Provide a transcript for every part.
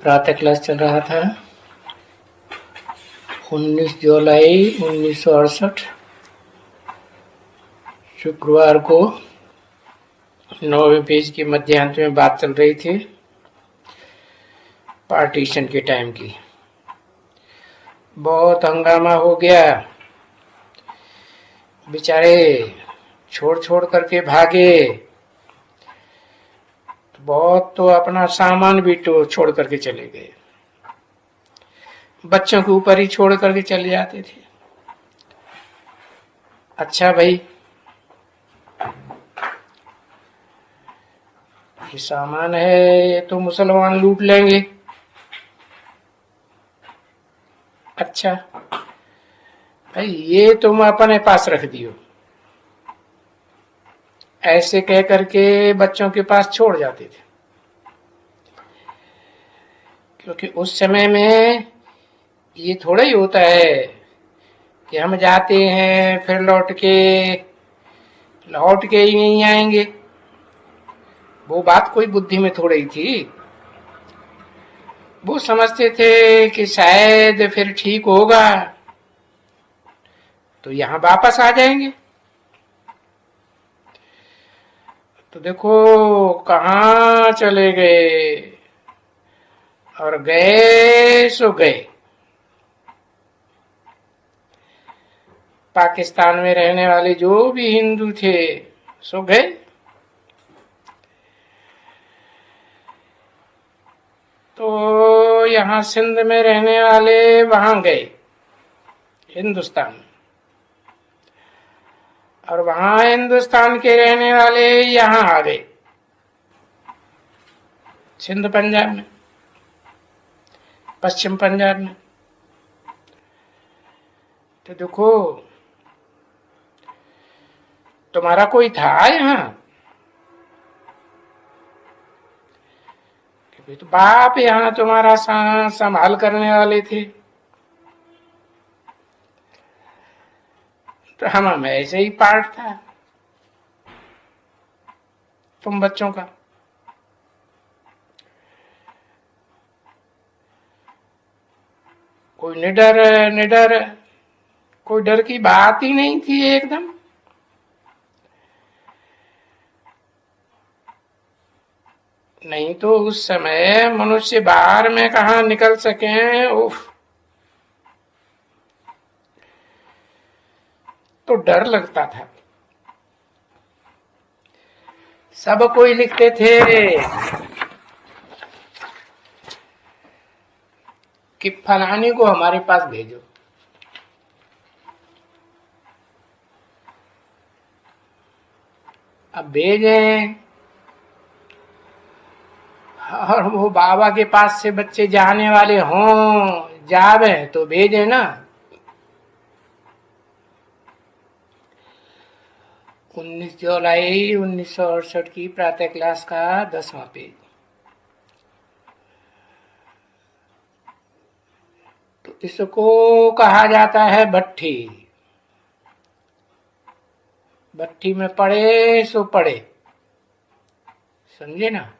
प्रातः क्लास चल रहा था। 19 जुलाई 1968 शुक्रवार को 9वें पेज के मध्यांत में बात चल रही थी पार्टीशन के टाइम की। बहुत हंगामा हो गया, बेचारे छोड़ छोड़ करके भागे। बहुत तो अपना सामान भी तो छोड़ करके चले गए, बच्चों के ऊपर ही छोड़ करके चले जाते थे। अच्छा भाई, ये सामान है, ये तो मुसलमान लूट लेंगे। अच्छा भाई, ये तुम अपने पास रख दियो, ऐसे कह करके बच्चों के पास छोड़ जाते थे। क्योंकि उस समय में ये थोड़ा ही होता है कि हम जाते हैं फिर लौट के ही नहीं आएंगे। वो बात कोई बुद्धि में थोड़ी ही थी। वो समझते थे कि शायद फिर ठीक होगा तो यहां वापस आ जाएंगे। तो देखो कहां चले गए, और गए सो गए। पाकिस्तान में रहने वाले जो भी हिंदू थे सो गए। तो यहां सिंध में रहने वाले वहां गए हिंदुस्तान, और वहां हिंदुस्तान के रहने वाले यहां आ गए सिंध पंजाब में, पश्चिम पंजाब में। तो देखो तुम्हारा कोई था यहां, तो बाप यहां तुम्हारा संभाल करने वाले थे। तो हम ऐसे ही पार्ट था तुम बच्चों का। कोई निडर कोई डर की बात ही नहीं थी एकदम। नहीं तो उस समय मनुष्य बाहर में कहा निकल सके, उफ, तो डर लगता था। सब कोई लिखते थे कि फलानी को हमारे पास भेजो। अब भेजे, और वो बाबा के पास से बच्चे जाने वाले हों, जावे तो भेजे ना। 19 जुलाई 1968 की प्रातः क्लास का 10वां पेज। तो इसको कहा जाता है भट्ठी। भट्ठी में पड़े सो पड़े, समझे ना।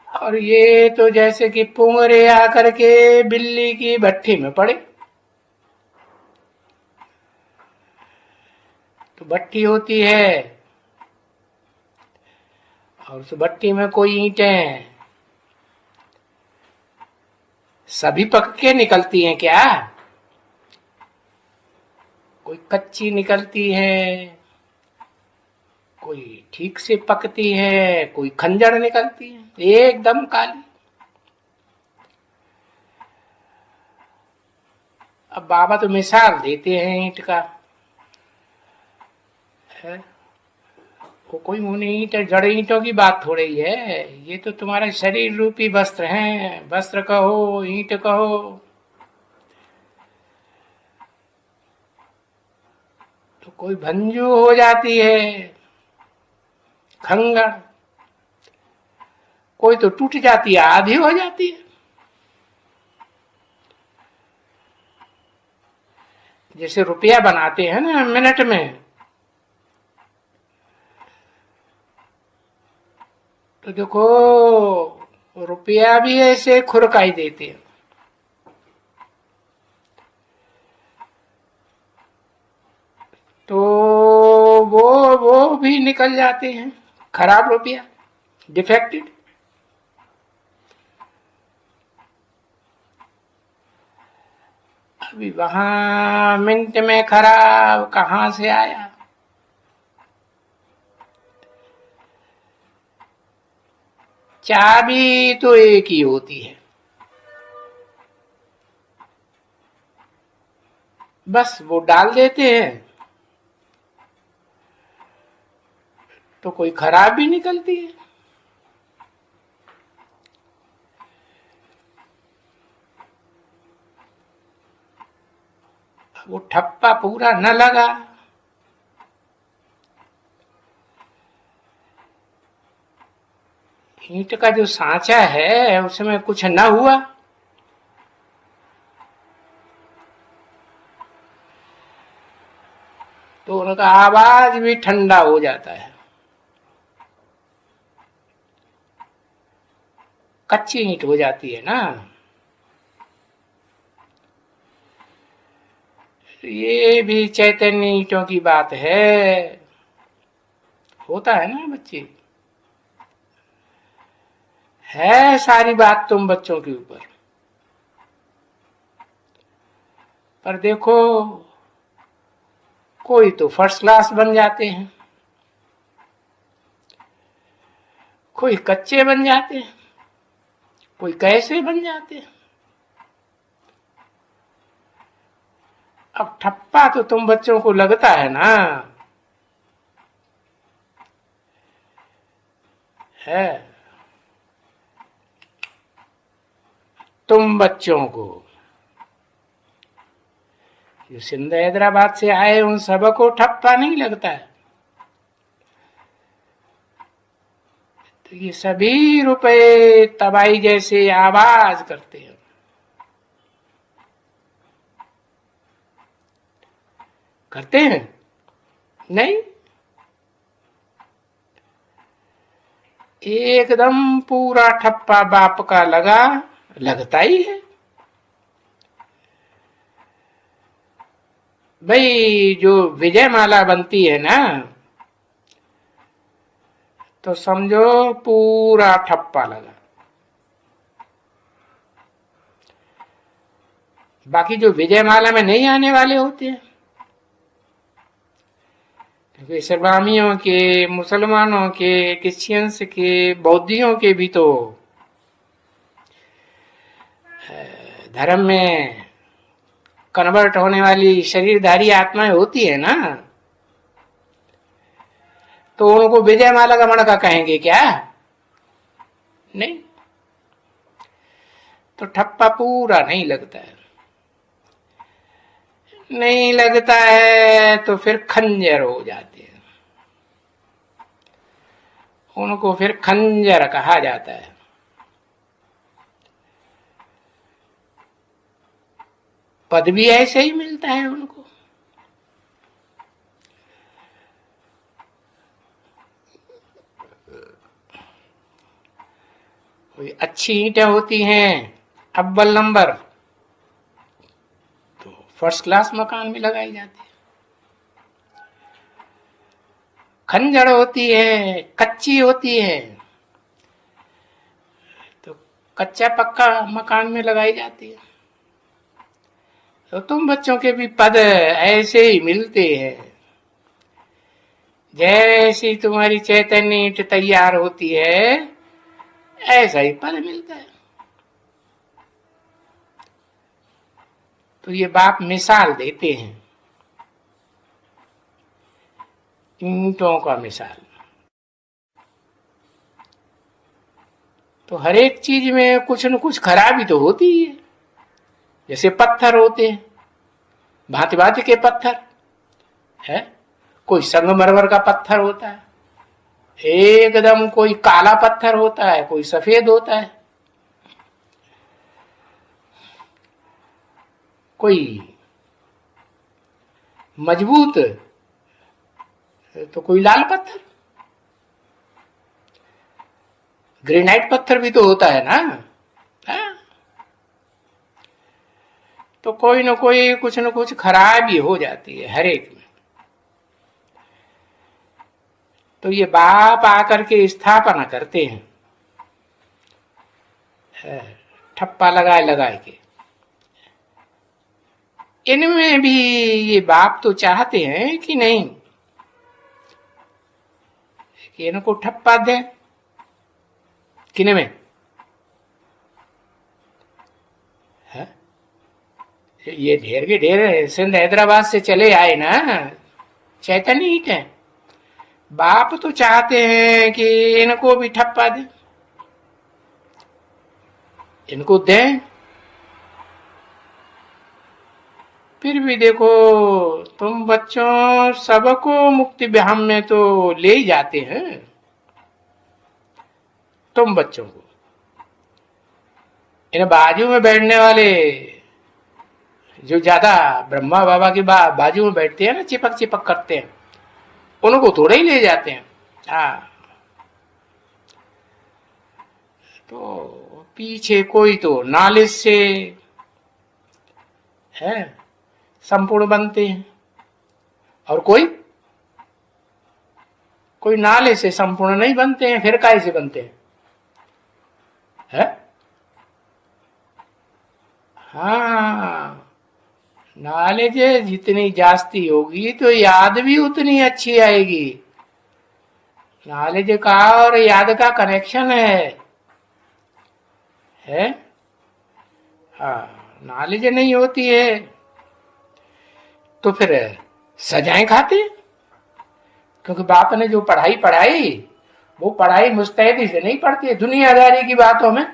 और ये तो जैसे कि पुंगरे आकर के बिल्ली की भट्ठी में पड़े। तो भट्ठी होती है, और उस भट्टी में कोई ईंटें सभी पक के निकलती हैं क्या? कोई कच्ची निकलती है, कोई ठीक से पकती है, कोई खंजर निकलती है एकदम काली। अब बाबा तो मिसाल देते हैं ईंट का है। कोई मुनि ईंट जड़ ईंटों की बात थोड़ी है, ये तो तुम्हारे शरीर रूपी वस्त्र हैं। वस्त्र कहो, ईंट कहो, तो कोई भंजू हो जाती है, खंगड़, कोई तो टूट जाती है, आधी हो जाती है। जैसे रुपया बनाते हैं ना मिनट में, तो देखो रुपया भी ऐसे खुरकाई देते हैं। तो वो भी निकल जाते हैं, खराब रुपया, डिफेक्टेड। अभी वहां मिनट में खराब कहां से आया। चाबी तो एक ही होती है, बस वो डाल देते हैं तो कोई खराब भी निकलती है। वो ठप्पा पूरा न लगा, ईंट का जो सांचा है उसमें कुछ न हुआ, तो उनका आवाज भी ठंडा हो जाता है। कच्ची ईंट हो जाती है ना। ये भी चैतन्य ईंटों की बात है, होता है ना बच्चे। है सारी बात तुम बच्चों के ऊपर, पर देखो कोई तो फर्स्ट क्लास बन जाते हैं, कोई कच्चे बन जाते हैं, कोई कैसे बन जाते हैं। अब ठप्पा तो तुम बच्चों को लगता है ना, है तुम बच्चों को, जो सिंध हैदराबाद से आए उन सबको ठप्पा नहीं लगता है। तो ये सभी रुपए तबाही जैसे आवाज करते हैं। करते हैं नहीं, एकदम पूरा ठप्पा बाप का लगा, लगता ही है भाई। जो विजय माला बनती है ना, तो समझो पूरा ठप्पा लगा। बाकी जो विजय माला में नहीं आने वाले होते हैं, क्योंकि इस्लामियों के, मुसलमानों के, क्रिश्चियंस के, बौद्धियों के भी तो धर्म में कन्वर्ट होने वाली शरीरधारी आत्माएं होती है ना, तो उनको विजय माला का मणका कहेंगे क्या? नहीं। तो ठप्पा पूरा नहीं लगता है, नहीं लगता है तो फिर खंजर हो जाते हैं, उनको फिर खंजर कहा जाता है। पद भी ऐसे ही मिलता है उनको। कोई अच्छी ईंटें होती हैं अव्वल नंबर, तो फर्स्ट क्लास मकान में लगाई जाती है। खंजर होती है, कच्ची होती है, तो कच्चा पक्का मकान में लगाई जाती है। तो तुम बच्चों के भी पद ऐसे ही मिलते हैं, जैसी तुम्हारी चैतन्य ईंट तैयार होती है ऐसा ही पद मिलता है। तो ये बाप मिसाल देते हैं, ईंटों का मिसाल। तो हर एक चीज में कुछ न कुछ खराबी तो होती ही है। जैसे पत्थर होते हैं, भांति भांति के पत्थर है। कोई संगमरमर का पत्थर होता है, एकदम कोई काला पत्थर होता है, कोई सफेद होता है, कोई मजबूत तो कोई लाल पत्थर। ग्रेनाइट पत्थर भी तो होता है ना। हाँ? तो कोई न कोई कुछ न कुछ खराबी हो जाती है हर एक में। तो ये बाप आकर के स्थापना करते हैं, ठप्पा लगाए लगाए के। इनमें भी ये बाप तो चाहते हैं कि नहीं कि इनको ठप्पा दें। किने में है? ये ढेर के ढेर सिंध हैदराबाद से चले आए ना चैतन्य ईट है। बाप तो चाहते हैं कि इनको भी ठप्पा दें, इनको दें। फिर भी देखो तुम बच्चों सबको मुक्ति विहाम में तो ले ही जाते हैं। तुम बच्चों को इन बाजू में बैठने वाले जो ज्यादा ब्रह्मा बाबा के बाजू में बैठते हैं ना, चिपक चिपक करते हैं, उनको थोड़े ही ले जाते हैं। हाँ, तो पीछे कोई तो नॉलेज से है संपूर्ण बनते हैं, और कोई नाले से संपूर्ण नहीं बनते हैं। फिर काय से बनते हैं? है? हाँ, नॉलेज जितनी जास्ती होगी तो याद भी उतनी अच्छी आएगी। नॉलेज का और याद का कनेक्शन है? हाँ, नॉलेज नहीं होती है तो फिर सजाएं खाते। क्योंकि बाप ने जो पढ़ाई पढ़ाई वो पढ़ाई मुस्तैदी से नहीं पढ़ती है। दुनियादारी की बातों में,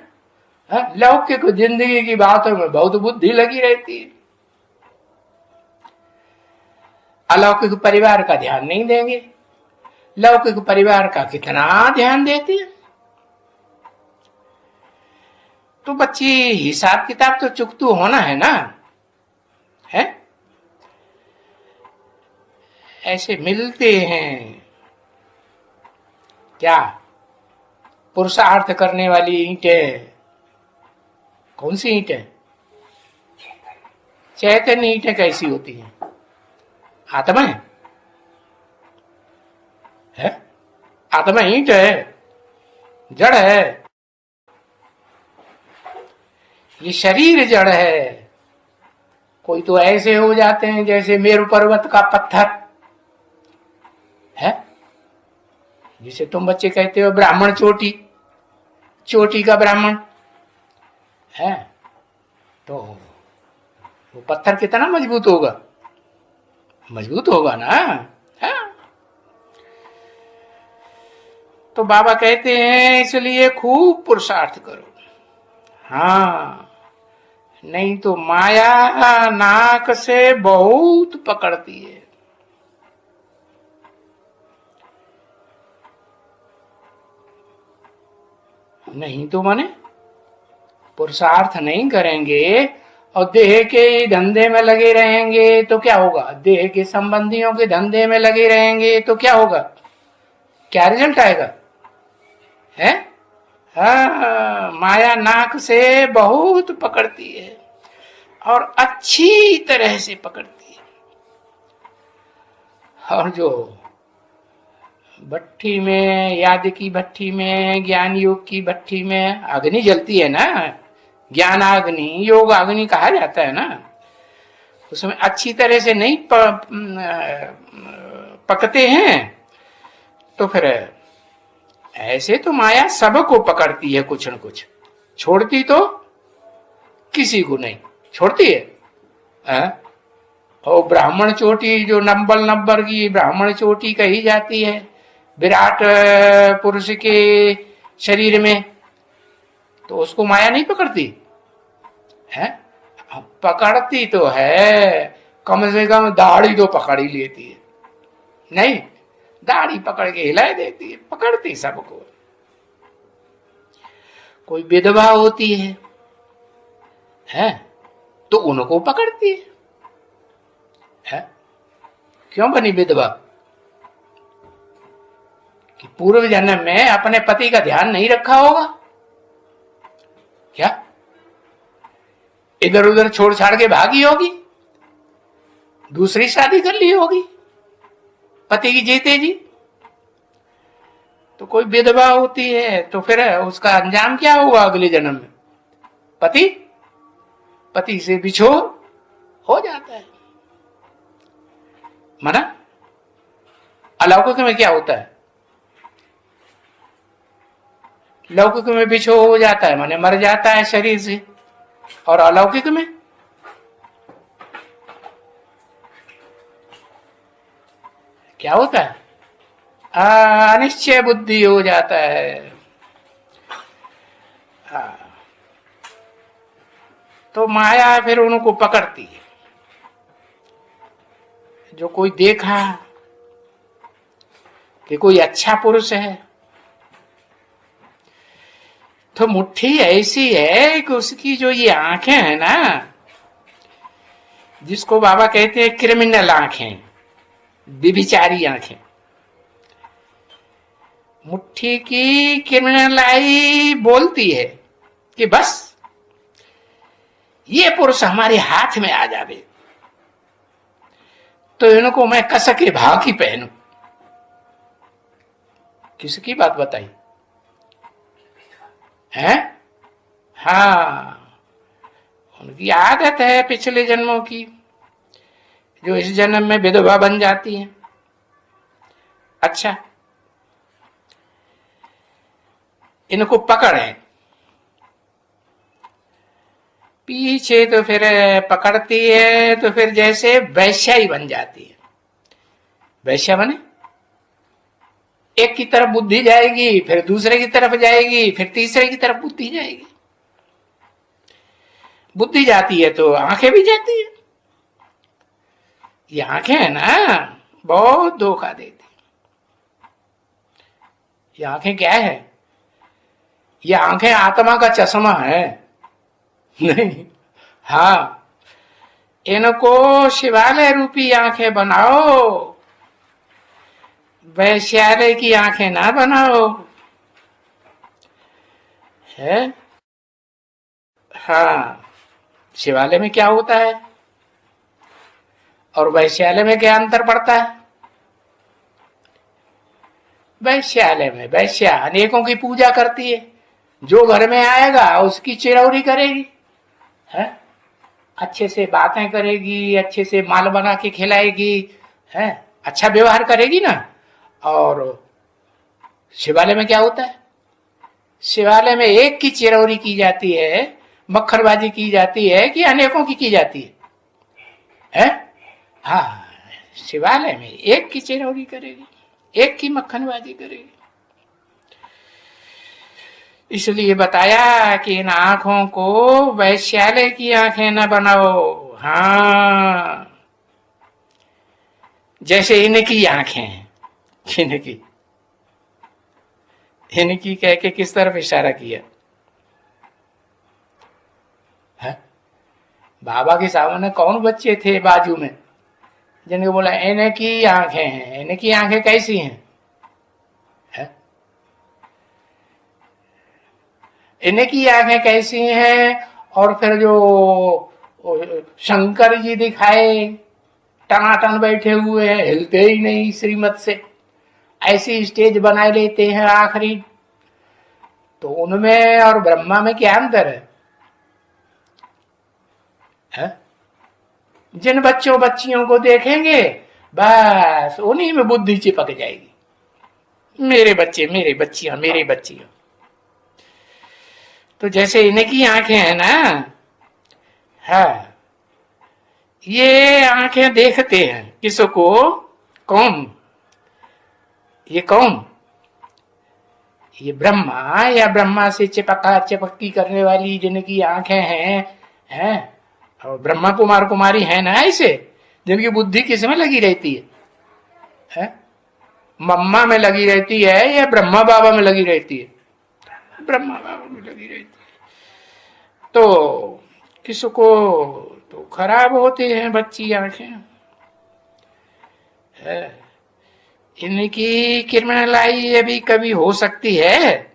लौकिक जिंदगी की बातों में बहुत बुद्धि लगी रहती है। अलौकिक परिवार का ध्यान नहीं देंगे, लौकिक परिवार का कितना ध्यान देते हैं। तो बच्ची हिसाब किताब तो चुकतू होना है ना, है? ऐसे मिलते हैं क्या पुरुषार्थ करने वाली ईंटें? कौन सी ईंटें? चैतन्य ईंटें कैसी होती हैं? आत्मा है? आत्मा ईंट है, जड़ है। ये शरीर जड़ है। कोई तो ऐसे हो जाते हैं जैसे मेरु पर्वत का पत्थर है, जिसे तुम बच्चे कहते हो ब्राह्मण चोटी, चोटी का ब्राह्मण है। तो वो पत्थर कितना मजबूत होगा? मजबूत होगा ना। है? तो बाबा कहते हैं इसलिए खूब पुरुषार्थ करो। हाँ, नहीं तो माया नाक से बहुत पकड़ती है। नहीं तो माने पुरुषार्थ नहीं करेंगे और देह के धंधे में लगे रहेंगे तो क्या होगा? देह के संबंधियों के धंधे में लगे रहेंगे तो क्या होगा? क्या रिजल्ट आएगा? है? हाँ, माया नाक से बहुत पकड़ती है और अच्छी तरह से पकड़ती है। और जो भट्टी में, याद की भट्टी में, ज्ञान योग की भट्टी में अग्नि जलती है ना, ज्ञान अग्नि, योग अग्नि कहा जाता है ना, उसमें अच्छी तरह से नहीं पकते हैं तो फिर ऐसे तो माया सबको पकड़ती है कुछ न कुछ, छोड़ती तो किसी को नहीं छोड़ती है। और ब्राह्मण चोटी जो नंबर की ब्राह्मण चोटी कही जाती है विराट पुरुष के शरीर में, तो उसको माया नहीं पकड़ती है? पकड़ती तो है, कम से कम दाढ़ी तो पकड़ ही लेती है। नहीं, दाढ़ी पकड़ के हिला देती है, पकड़ती सबको। कोई विधवा होती है तो उनको पकड़ती है? क्यों बनी विधवा? कि पूर्व जन्म में अपने पति का ध्यान नहीं रखा होगा क्या, इधर उधर छोड़ छाड़ के भागी होगी, दूसरी शादी कर ली होगी पति की जीते जी। तो कोई विधवा होती है तो फिर उसका अंजाम क्या हुआ अगले जन्म में, पति पति से बिछोह हो जाता है। माना अलौकिक में क्या होता है, लौकिक में बिछोह हो जाता है माने मर जाता है शरीर से, और अलौकिक में क्या होता है, अनिश्चय बुद्धि हो जाता है। तो माया फिर उनको पकड़ती है। जो कोई देखा कि कोई अच्छा पुरुष है तो मुट्ठी ऐसी है कि उसकी जो ये आंखें हैं ना, जिसको बाबा कहते हैं क्रिमिनल आंखें, विभिचारी आंखें, मुट्ठी की क्रिमिनल आई बोलती है कि बस ये पुरुष हमारे हाथ में आ जावे तो इनको मैं कसके भाव की पहनू। किसकी बात बताई है? हाँ, उनकी आदत है पिछले जन्मों की, जो इस जन्म में विधवा बन जाती है। अच्छा, इनको पकड़ है पीछे, तो फिर पकड़ती है तो फिर जैसे वैश्या ही बन जाती है। वैश्या बने एक की तरफ बुद्धि जाएगी, फिर दूसरे की तरफ जाएगी, फिर तीसरे की तरफ बुद्धि जाएगी। बुद्धि जाती है तो आंखें भी जाती है। ये आंखें है ना बहुत धोखा देती। ये आंखें क्या है? ये आंखें आत्मा का चश्मा है नहीं। हाँ, इनको शिवालय रूपी आंखें बनाओ, वैश्यालय की आंखें ना बनाओ है। हाँ, शिवालय में क्या होता है और वैश्यालय में क्या अंतर पड़ता है? वैश्यालय में वैश्या अनेकों की पूजा करती है, जो घर में आएगा उसकी चिरौरी करेगी है, अच्छे से बातें करेगी, अच्छे से माल बना के खिलाएगी है, अच्छा व्यवहार करेगी ना। और शिवालय में क्या होता है? शिवालय में एक की चिरौरी की जाती है, मक्खरबाजी की जाती है कि अनेकों की जाती है? हाँ, शिवालय में एक की चिरौरी करेगी, एक की मक्खनबाजी करेगी। इसलिए बताया कि इन आंखों को वैश्यालय की आंखें न बनाओ। हाँ, जैसे इनकी आंखें हैं, इनकी कह के किस तरफ इशारा किया है? बाबा के सामने कौन बच्चे थे बाजू में जिनको बोला इनकी आंखें हैं? इनकी आंखें कैसी हैं है? इनकी आंखें कैसी हैं? और फिर जो शंकर जी दिखाए टनाटन बैठे हुए हैं, हिलते ही नहीं श्रीमत से, ऐसी स्टेज बनाए लेते हैं आखिरी। तो उनमें और ब्रह्मा में क्या अंतर है? जिन बच्चों बच्चियों को देखेंगे बस उन्हीं में बुद्धि चिपक जाएगी, मेरे बच्चे, मेरे बच्चियां, मेरे बच्चियां। तो जैसे इनकी आंखें हैं ना, हाँ, ये आंखें देखते हैं किसको? कौन? ये कौन? ये ब्रह्मा, या ब्रह्मा से चिपका चिपक्की करने वाली जिनकी आंखें हैं और ब्रह्मा कुमार कुमारी है ना, ऐसे जिनकी बुद्धि किस में लगी रहती है? मम्मा में लगी रहती है या ब्रह्मा बाबा में लगी रहती है? ब्रह्मा बाबा में लगी रहती है। तो किसको तो खराब होते हैं बच्ची आंखें है। इनकी क्रिमिनलाई अभी कभी हो सकती है?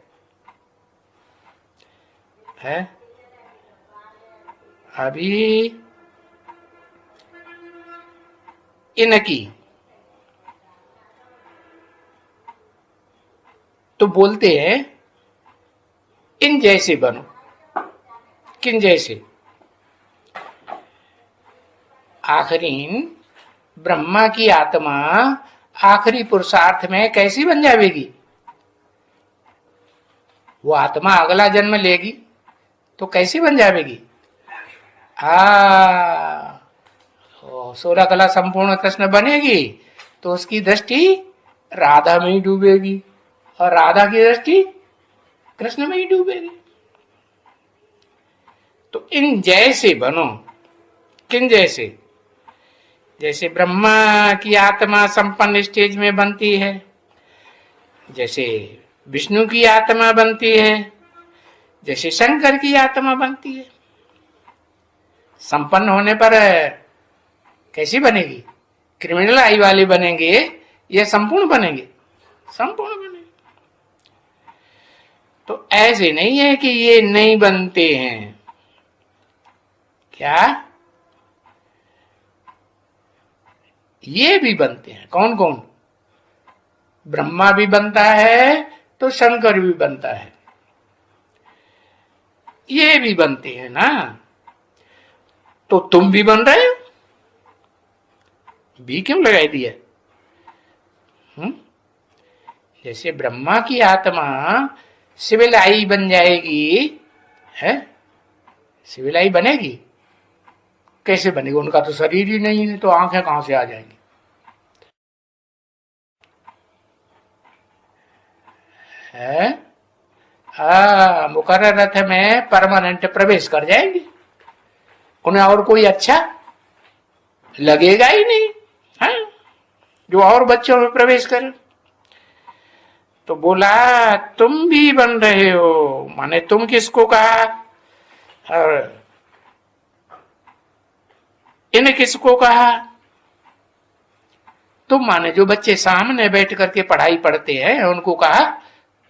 अभी इनकी तो बोलते हैं इन जैसे बनो, किन जैसे? आखिरीन ब्रह्मा की आत्मा आखिरी पुरुषार्थ में कैसी बन जाएगी? वो आत्मा अगला जन्म लेगी तो कैसी बन जाएगी? 16 कला संपूर्ण कृष्ण बनेगी तो उसकी दृष्टि राधा में ही डूबेगी और राधा की दृष्टि कृष्ण में ही डूबेगी। तो इन जैसे बनो, किन जैसे? जैसे ब्रह्मा की आत्मा संपन्न स्टेज में बनती है, जैसे विष्णु की आत्मा बनती है, जैसे शंकर की आत्मा बनती है। संपन्न होने पर कैसी बनेगी? क्रिमिनल आई वाले बनेंगे या संपूर्ण बनेंगे? संपूर्ण बनेंगे। तो ऐसे नहीं है कि ये नहीं बनते हैं। क्या? ये भी बनते हैं। कौन कौन? ब्रह्मा भी बनता है तो शंकर भी बनता है, ये भी बनते हैं ना। तो तुम भी बन रहे हो, भी क्यों लगाई दिया? जैसे ब्रह्मा की आत्मा सिविल आई बन जाएगी, है? सिविल आई बनेगी? कैसे बनेगी? उनका तो शरीर ही नहीं है, तो आंखें कहां से आ जाएंगी? है? मुकर्रर रथ में परमानेंट प्रवेश कर जाएंगे, उन्हें और कोई अच्छा लगेगा ही नहीं, है? जो और बच्चों में प्रवेश करे। तो बोला तुम भी बन रहे हो, माने तुम किसको कहा और इन किसको कहा? तुम माने जो बच्चे सामने बैठ करके पढ़ाई पढ़ते हैं उनको कहा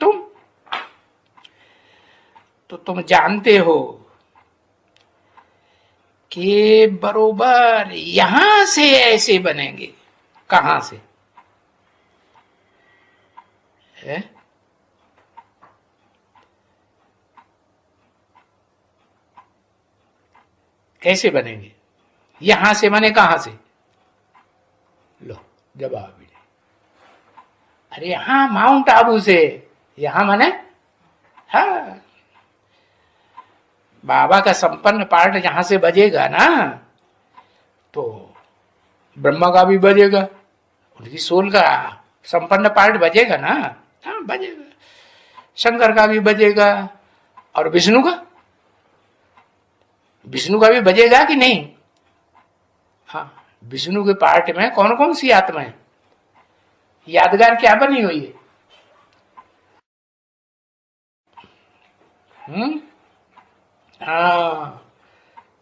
तुम। तो तुम जानते हो कि बरोबर यहां से ऐसे बनेंगे। कहां से? है? कैसे बनेंगे? यहां से माने कहां से? लो जवाब भी नहीं। अरे यहां माउंट आबू से, यहां माने हाँ, बाबा का संपन्न पार्ट जहां से बजेगा ना, तो ब्रह्मा का भी बजेगा, उनकी सोल का संपन्न पार्ट बजेगा ना। हाँ बजेगा। शंकर का भी बजेगा और विष्णु का भी बजेगा कि नहीं? हाँ, विष्णु के पार्ट में कौन कौन सी आत्मा है? यादगार क्या बनी हुई है? हाँ,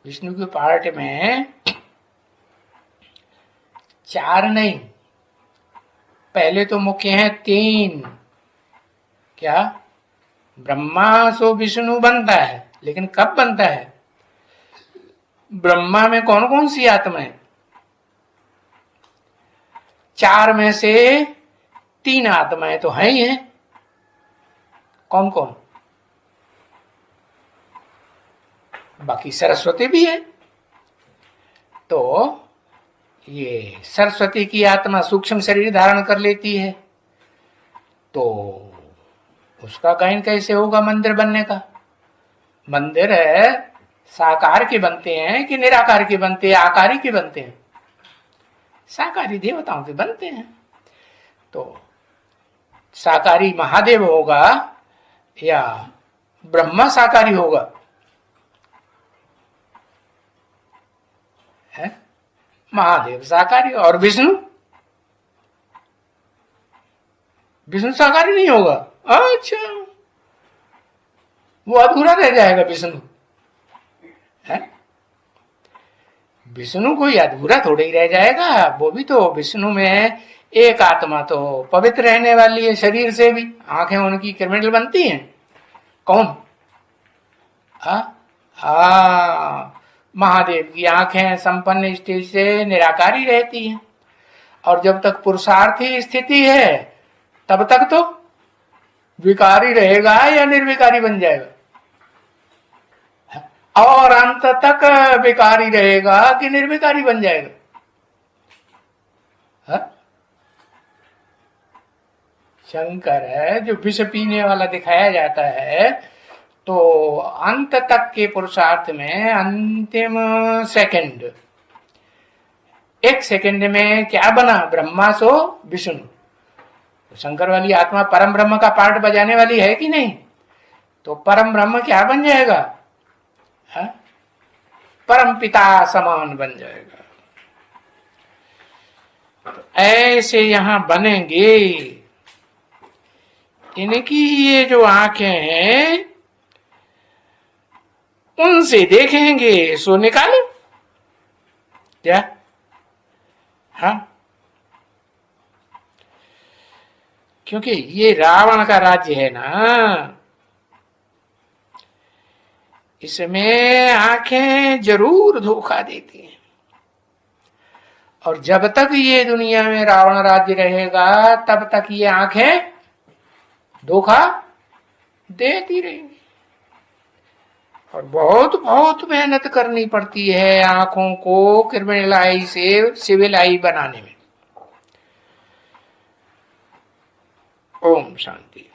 विष्णु के पार्ट में 4 नहीं, पहले तो मुख्य है 3। क्या? ब्रह्मा सो विष्णु बनता है, लेकिन कब बनता है? ब्रह्मा में कौन कौन सी आत्मा है? 4 में से 3 आत्माएं तो है ही है। कौन कौन? बाकी सरस्वती भी है। तो ये सरस्वती की आत्मा सूक्ष्म शरीर धारण कर लेती है, तो उसका गायन कैसे होगा मंदिर बनने का? मंदिर है साकार के बनते हैं कि निराकार के बनते हैं, आकारी के बनते हैं? साकारी देवताओं के बनते हैं। तो साकारी महादेव होगा या ब्रह्मा साकारी होगा? है? महादेव साकारी और विष्णु साकारी नहीं होगा। अच्छा, वो अधूरा रह जाएगा विष्णु, है? विष्णु कोई अधूरा थोड़ा ही रह जाएगा, वो भी तो विष्णु में एक आत्मा तो पवित्र रहने वाली है शरीर से भी, आंखें उनकी क्रिमिनल बनती हैं। कौन? महादेव की आंखें संपन्न स्टेज से निराकारी रहती हैं, और जब तक पुरुषार्थी स्थिति है तब तक तो विकारी रहेगा या निर्विकारी बन जाएगा, और अंत तक विकारी रहेगा कि निर्विकारी बन जाएगा। शंकर है जो विष पीने वाला दिखाया जाता है, तो अंत तक के पुरुषार्थ में अंतिम सेकंड, एक सेकंड में क्या बना? ब्रह्मा सो विष्णु। शंकर वाली आत्मा परम ब्रह्म का पार्ट बजाने वाली है कि नहीं? तो परम ब्रह्म क्या बन जाएगा? परम पिता समान बन जाएगा। तो ऐसे यहां बनेंगे। इनकी ये जो आंखें हैं उनसे देखेंगे सो निकाले क्या? क्योंकि ये रावण का राज्य है ना, इसमें आंखें जरूर धोखा देती हैं, और जब तक ये दुनिया में रावण राज्य रहेगा तब तक ये आंखें धोखा देती रहेंगी। और बहुत बहुत मेहनत करनी पड़ती है आंखों को क्रिमिनल आई से सिविल आई बनाने में। ओम शांति।